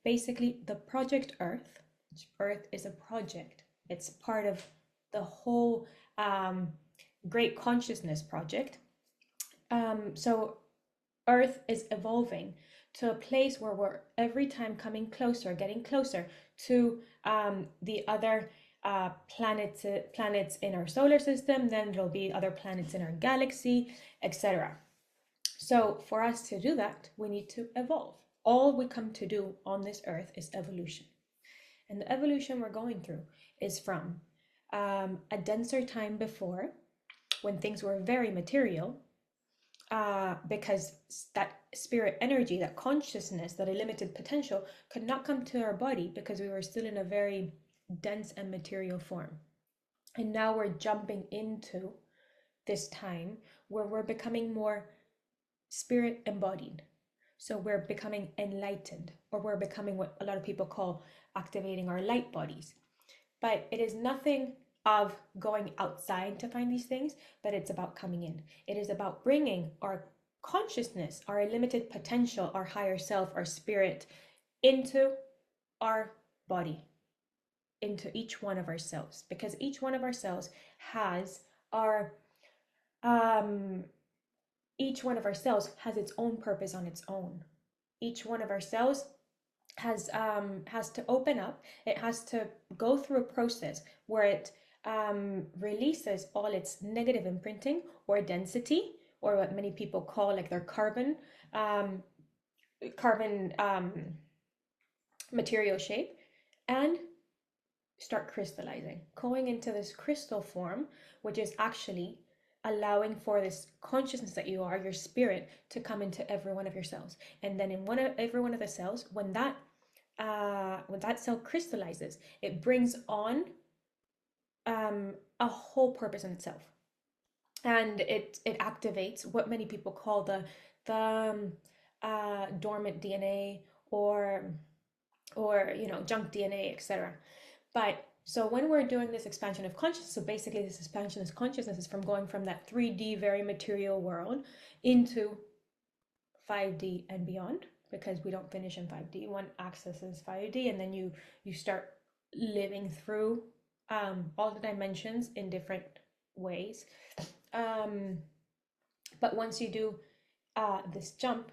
basically the project Earth. Earth is a project. It's part of the whole great consciousness project. So Earth is evolving to a place where we're every time coming closer, getting closer to the other planets in our solar system. Then there'll be other planets in our galaxy, etc. So for us to do that, we need to evolve. All we come to do on this earth is evolution. And the evolution we're going through is from a denser time before, when things were very material, because that spirit energy, that consciousness, that limited potential could not come to our body because we were still in a very dense and material form. And now we're jumping into this time where we're becoming more spirit embodied. So we're becoming enlightened, or we're becoming what a lot of people call activating our light bodies. But it is nothing of going outside to find these things, but it's about coming in. It is about bringing our consciousness, our limited potential, our higher self, our spirit into our body, into each one of our cells, because each one of our cells has our each one of our cells has its own purpose on its own. Each one of our cells has to open up. It has to go through a process where it releases all its negative imprinting or density, or what many people call like their carbon material shape, and start crystallizing, going into this crystal form, which is actually allowing for this consciousness that you are, your spirit, to come into every one of your cells. And then in every one of the cells, when that cell crystallizes, it brings on a whole purpose in itself, and it activates what many people call the dormant DNA, or junk DNA, etc. But so when we're doing this expansion of consciousness, so basically this expansion of consciousness is from going from that 3D, very material world into 5D and beyond, because we don't finish in 5D. One axis is 5D, and then you start living through all the dimensions in different ways. But once you do this jump,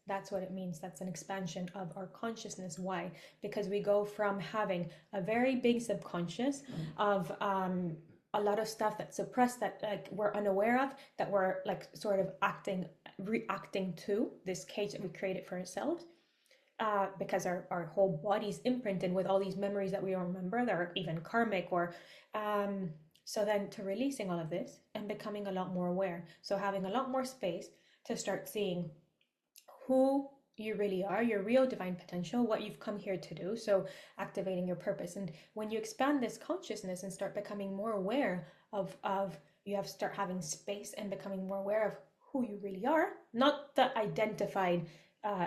that's what it means. That's an expansion of our consciousness. Why? Because we go from having a very big subconscious of a lot of stuff that's suppressed, that like we're unaware of, that we're like sort of reacting to this cage that we created for ourselves, because our whole body's imprinted with all these memories that we don't remember, that are even karmic, or so then to releasing all of this and becoming a lot more aware. So having a lot more space to start seeing who you really are, your real divine potential, what you've come here to do. So activating your purpose. And when you expand this consciousness and start becoming more aware of you have to start having space and becoming more aware of who you really are, not the identified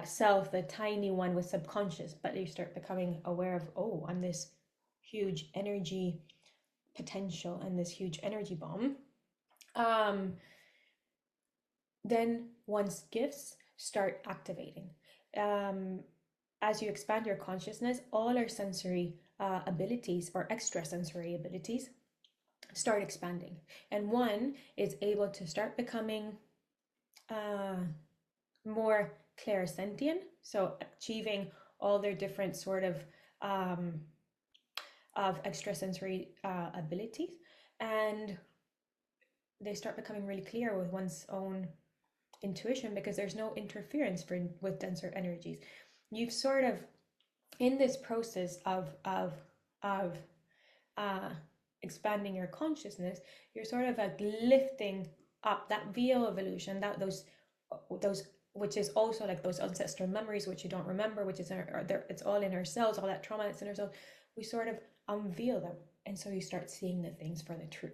self, the tiny one with subconscious, but you start becoming aware of, oh, I'm this huge energy potential and this huge energy bomb. Then one's gifts start activating. As you expand your consciousness, all our sensory abilities, or extrasensory abilities, start expanding. And one is able to start becoming more clairsentient, so achieving all their different sort of extrasensory abilities, and they start becoming really clear with one's own intuition, because there's no interference with denser energies. You've sort of, in this process of expanding your consciousness, you're sort of like lifting up that VO evolution, that those which is also like those ancestral memories which you don't remember, which is it's all in our cells, all that trauma that's in our cells. We sort of unveil them, and so you start seeing the things for the truth.